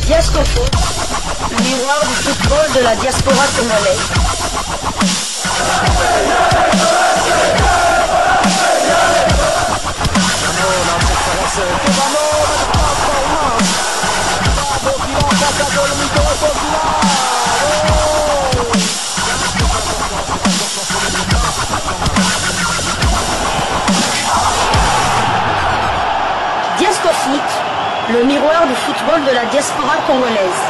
Diascofoot, miroir du football de la diaspora congolaise. Diascofoot, le miroir du football de la diaspora congolaise.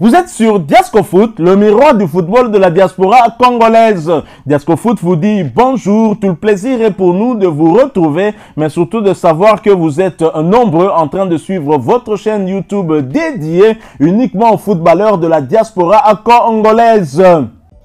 Vous êtes sur Diascofoot, le miroir du football de la diaspora congolaise. Diascofoot vous dit bonjour, tout le plaisir est pour nous de vous retrouver, mais surtout de savoir que vous êtes nombreux en train de suivre votre chaîne YouTube dédiée uniquement aux footballeurs de la diaspora congolaise.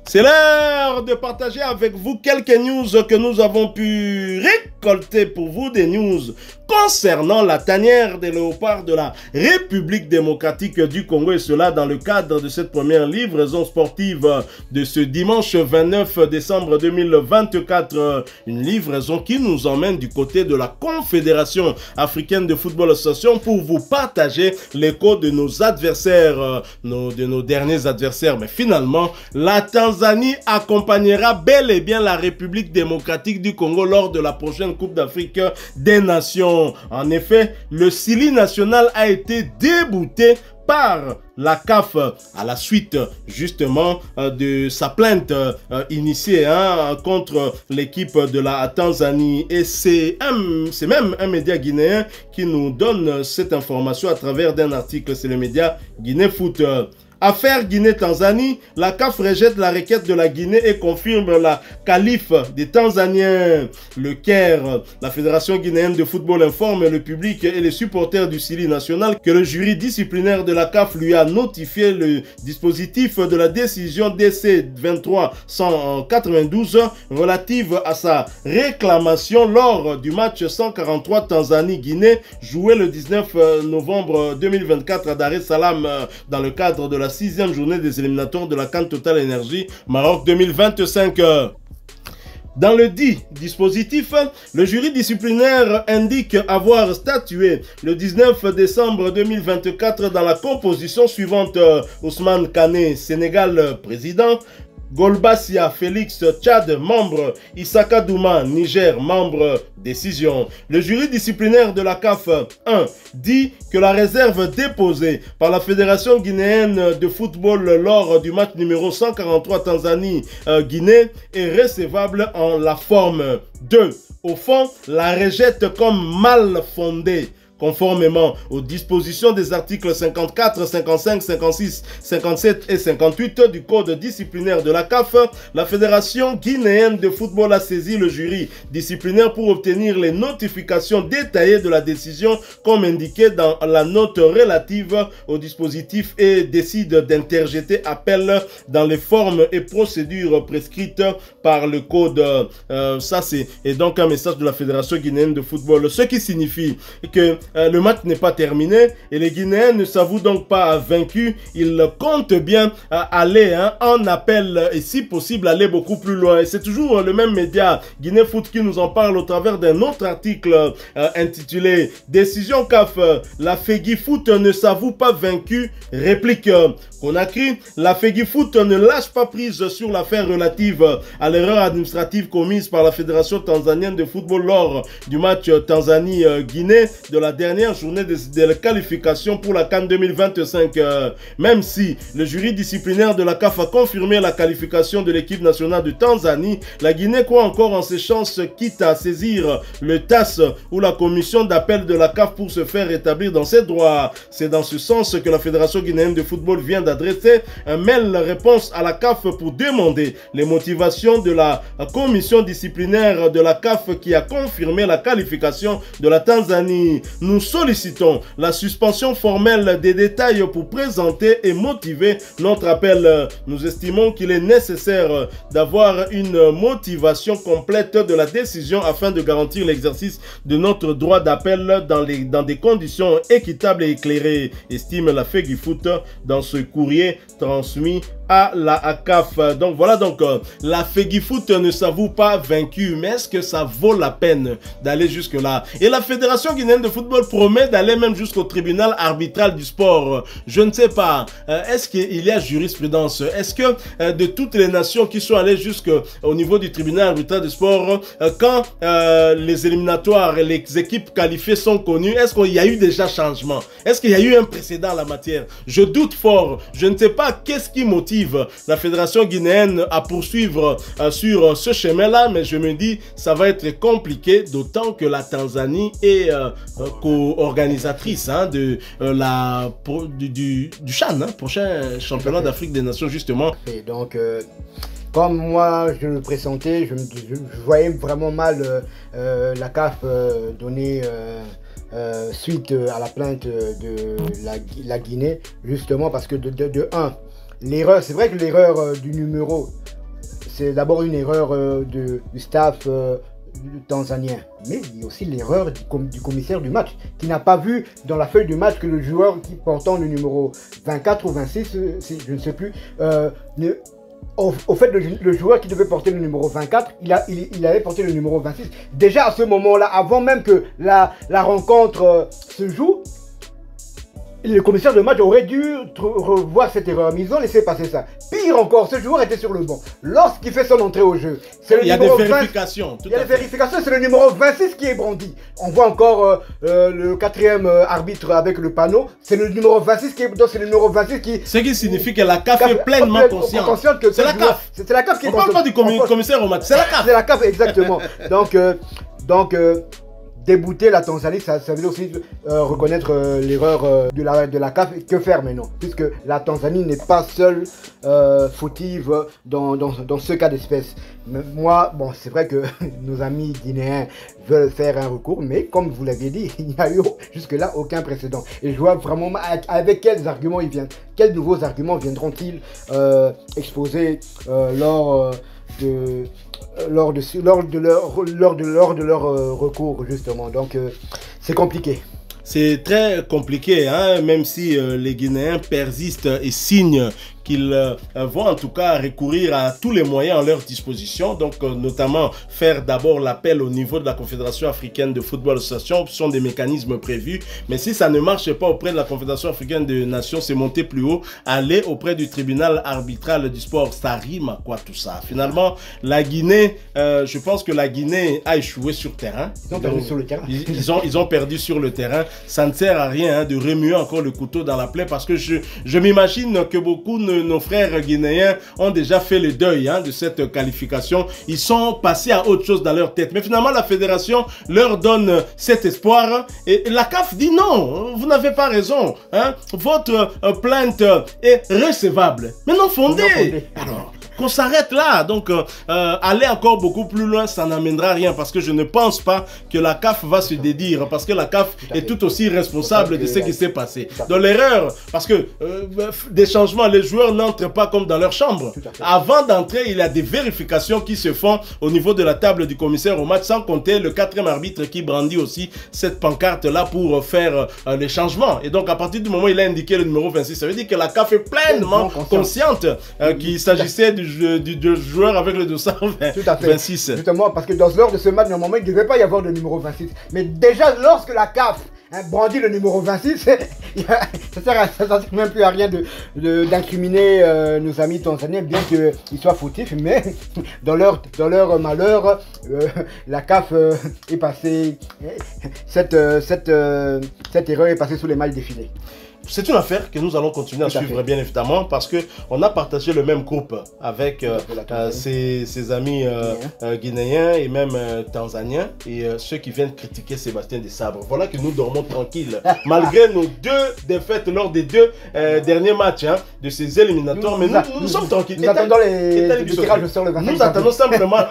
C'est l'heure de partager avec vous quelques news que nous avons pu récolter pour vous, des news concernant la tanière des léopards de la République démocratique du Congo, et cela dans le cadre de cette première livraison sportive de ce dimanche 29 décembre 2024. Une livraison qui nous emmène du côté de la Confédération africaine de football association pour vous partager l'écho de nos adversaires, de nos derniers adversaires. Mais finalement, la Tanzanie accompagnera bel et bien la République démocratique du Congo lors de la prochaine Coupe d'Afrique des Nations. En effet, le Sili national a été débouté par la CAF à la suite justement de sa plainte initiée contre l'équipe de la Tanzanie. Et c'est même un média guinéen qui nous donne cette information à travers d'un article, c'est le média Guinée Foot. Affaire Guinée-Tanzanie, la CAF rejette la requête de la Guinée et confirme la qualif des Tanzaniens. Le Caire, la Fédération guinéenne de football, informe le public et les supporters du Sili national que le jury disciplinaire de la CAF lui a notifié le dispositif de la décision DC 23-192 relative à sa réclamation lors du match 143 Tanzanie-Guinée joué le 19 novembre 2024 à Dar es Salaam dans le cadre de la 6e journée des éliminatoires de la CAN Total Energy Maroc 2025. Dans le dit dispositif, le jury disciplinaire indique avoir statué le 19 décembre 2024 dans la composition suivante: Ousmane Kane, Sénégal, président; Golbassia Félix, Tchad, membre; Issaka Douma, Niger, membre. Décision. Le jury disciplinaire de la CAF 1 dit que la réserve déposée par la Fédération guinéenne de football lors du match numéro 143 Tanzanie-Guinée est recevable en la forme. 2. Au fond, la rejette comme mal fondée. Conformément aux dispositions des articles 54, 55, 56, 57 et 58 du code disciplinaire de la CAF, la Fédération guinéenne de football a saisi le jury disciplinaire pour obtenir les notifications détaillées de la décision comme indiqué dans la note relative au dispositif et décide d'interjeter appel dans les formes et procédures prescrites par le code. Ça c'est donc un message de la Fédération guinéenne de football, ce qui signifie que le match n'est pas terminé et les Guinéens ne s'avouent donc pas vaincus. Ils comptent bien aller en appel et si possible aller beaucoup plus loin. Et c'est toujours le même média Guinée Foot qui nous en parle au travers d'un autre article intitulé Décision CAF, la Fegui Foot ne s'avoue pas vaincu, réplique Conakry. La Fegui Foot ne lâche pas prise sur l'affaire relative à l'erreur administrative commise par la Fédération tanzanienne de football lors du match Tanzanie-Guinée de la dernière journée de la qualification pour la CAN 2025. Même si le jury disciplinaire de la CAF a confirmé la qualification de l'équipe nationale de Tanzanie, la Guinée croit encore en ses chances, quitte à saisir le TAS ou la commission d'appel de la CAF pour se faire rétablir dans ses droits. C'est dans ce sens que la Fédération guinéenne de football vient d'adresser un mail réponse à la CAF pour demander les motivations de la commission disciplinaire de la CAF qui a confirmé la qualification de la Tanzanie. Nous sollicitons la suspension formelle des détails pour présenter et motiver notre appel. Nous estimons qu'il est nécessaire d'avoir une motivation complète de la décision afin de garantir l'exercice de notre droit d'appel dans des conditions équitables et éclairées, estime la Fegui Foot dans ce courrier transmis à la CAF. Donc voilà, donc la FEGIFOOT ne s'avoue pas vaincue, mais est-ce que ça vaut la peine d'aller jusque-là? Et la Fédération guinéenne de football promet d'aller même jusqu'au tribunal arbitral du sport. Je ne sais pas, est-ce qu'il y a jurisprudence? Est-ce que de toutes les nations qui sont allées jusqu'au niveau du tribunal arbitral du sport, quand les éliminatoires et les équipes qualifiées sont connues, est-ce qu'il y a eu déjà changement? Est-ce qu'il y a eu un précédent en la matière? Je doute fort. Je ne sais pas qu'est-ce qui motive la Fédération guinéenne à poursuivre sur ce chemin-là, mais je me dis ça va être compliqué, d'autant que la Tanzanie est co-organisatrice du CHAN, prochain championnat d'Afrique des Nations, justement. Et donc, comme moi je le pressentais, je voyais vraiment mal la CAF donner suite à la plainte de la Guinée, justement parce que de un, l'erreur, c'est vrai que l'erreur du numéro, c'est d'abord une erreur du staff tanzanien, mais il y a aussi l'erreur du commissaire du match, qui n'a pas vu dans la feuille du match que le joueur qui portant le numéro 24 ou 26, je ne sais plus, au fait, le joueur qui devait porter le numéro 24, il avait porté le numéro 26. Déjà à ce moment-là, avant même que la rencontre se joue, le commissaire de match aurait dû revoir cette erreur, mais ils ont laissé passer ça. Pire encore, ce joueur était sur le banc. Lorsqu'il fait son entrée au jeu, il y a des vérifications. Il y a des vérifications, c'est le numéro 26 qui est brandi. On voit encore le quatrième arbitre avec le panneau. C'est le numéro 26 qui est, donc c'est le numéro 26 qui... Ce qui signifie que la CAF est pleinement consciente que c'est la CAF. C'est la CAF qui est... On ne parle pas du commissaire au match, c'est la CAF. C'est la CAF, exactement. Donc débouter la Tanzanie, ça veut aussi reconnaître l'erreur de la CAF. Que faire maintenant? Puisque la Tanzanie n'est pas seule fautive dans ce cas d'espèce. Moi, bon, c'est vrai que nos amis guinéens veulent faire un recours, mais comme vous l'aviez dit, il n'y a eu jusque-là aucun précédent. Et je vois vraiment avec quels arguments ils viennent. Quels nouveaux arguments viendront-ils exposer lors de leur recours, justement. Donc c'est compliqué. C'est très compliqué, hein, même si les Guinéens persistent et signent qu'ils vont en tout cas recourir à tous les moyens à leur disposition, donc notamment faire d'abord l'appel au niveau de la Confédération africaine de football association, ce sont des mécanismes prévus, mais si ça ne marche pas auprès de la Confédération africaine des nations, c'est monter plus haut, aller auprès du tribunal arbitral du sport. Ça rime à quoi tout ça? Finalement, la Guinée, je pense que la Guinée a échoué sur terrain. Ils ont perdu sur le terrain. Ils ont perdu sur le terrain. Ça ne sert à rien de remuer encore le couteau dans la plaie, parce que je m'imagine que beaucoup de nos frères guinéens ont déjà fait le deuil de cette qualification. Ils sont passés à autre chose dans leur tête. Mais finalement, la fédération leur donne cet espoir. Et la CAF dit non, vous n'avez pas raison. Votre plainte est recevable, mais non fondée. Alors, qu'on s'arrête là. Donc, aller encore beaucoup plus loin, ça n'amènera rien, parce que je ne pense pas que la CAF va se dédire, parce que la CAF est tout aussi responsable de ce qui s'est passé. Donc, l'erreur, parce que des changements, les joueurs n'entrent pas comme dans leur chambre. Avant d'entrer, il y a des vérifications qui se font au niveau de la table du commissaire au match, sans compter le quatrième arbitre qui brandit aussi cette pancarte-là pour faire les changements. Et donc, à partir du moment où il a indiqué le numéro 26, ça veut dire que la CAF est pleinement consciente qu'il s'agissait du joueur avec le dossard 26. Justement, parce que lors de ce match, normalement, il ne devait pas y avoir de numéro 26. Mais déjà, lorsque la CAF brandit le numéro 26, ça ne sert même plus à rien d'incriminer nos amis tanzaniens, bien qu'ils soient fautifs. Mais dans leur malheur, la CAF est passée, cette erreur est passée sous les mailles défilées. C'est une affaire que nous allons continuer à suivre, bien évidemment, parce qu'on a partagé le même groupe avec ses amis guinéens et même tanzaniens, et ceux qui viennent critiquer Sébastien Desabre. Voilà que nous dormons tranquilles, malgré nos deux défaites lors des deux derniers matchs de ces éliminatoires. Mais nous sommes tranquilles. Nous attendons le tirage au sort le 25. Nous attendons simplement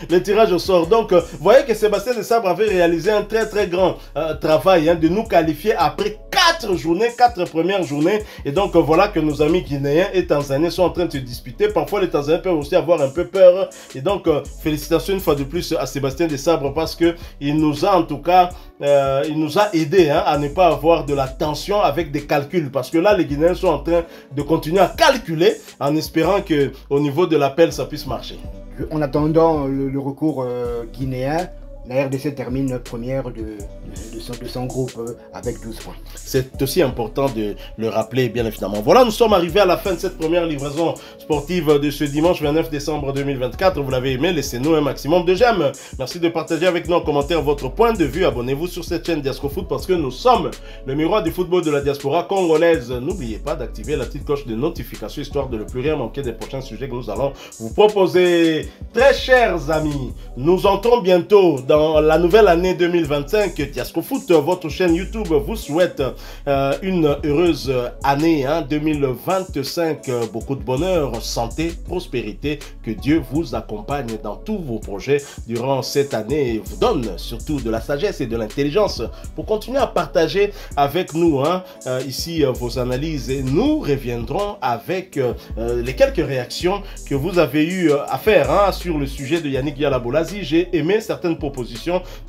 le tirage au sort. Donc, vous voyez que Sébastien Desabre avait réalisé un très très grand travail de nous qualifier après 4 journées 4 premières journées. Et donc voilà que nos amis guinéens et tanzaniens sont en train de se disputer. Parfois les Tanzaniens peuvent aussi avoir un peu peur. Et donc félicitations une fois de plus à Sébastien Desabre parce que il nous a en tout cas il nous a aidé à ne pas avoir de la tension avec des calculs. Parce que là les Guinéens sont en train de continuer à calculer en espérant que au niveau de l'appel ça puisse marcher. En attendant le recours guinéen, la RDC termine première de son groupe avec 12 points. C'est aussi important de le rappeler, bien évidemment. Voilà, nous sommes arrivés à la fin de cette première livraison sportive de ce dimanche 29 décembre 2024. Vous l'avez aimé, laissez-nous un maximum de j'aime. Merci de partager avec nous en commentaire votre point de vue. Abonnez-vous sur cette chaîne Diasco Foot parce que nous sommes le miroir du football de la diaspora congolaise. N'oubliez pas d'activer la petite cloche de notification histoire de ne plus rien manquer des prochains sujets que nous allons vous proposer. Très chers amis, nous entrons bientôt dans la nouvelle année 2025. Diasco Foot, votre chaîne YouTube, vous souhaite une heureuse année 2025. Beaucoup de bonheur, santé, prospérité. Que Dieu vous accompagne dans tous vos projets durant cette année et vous donne surtout de la sagesse et de l'intelligence pour continuer à partager avec nous ici vos analyses. Et nous reviendrons avec les quelques réactions que vous avez eu à faire sur le sujet de Yannick Yala-Bolasie. J'ai aimé certaines propositions,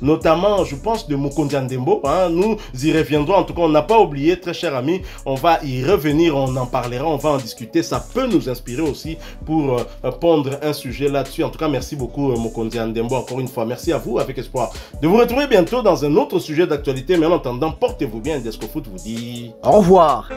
notamment je pense de Mukonzi Ndembo. Nous y reviendrons, en tout cas on n'a pas oublié, très chers amis, on va y revenir, on en parlera, on va en discuter, ça peut nous inspirer aussi pour pondre un sujet là-dessus. En tout cas merci beaucoup Mukonzi Ndembo, encore une fois, merci à vous, avec espoir de vous retrouver bientôt dans un autre sujet d'actualité, mais en attendant, portez-vous bien. Diasco Foot vous dit au revoir.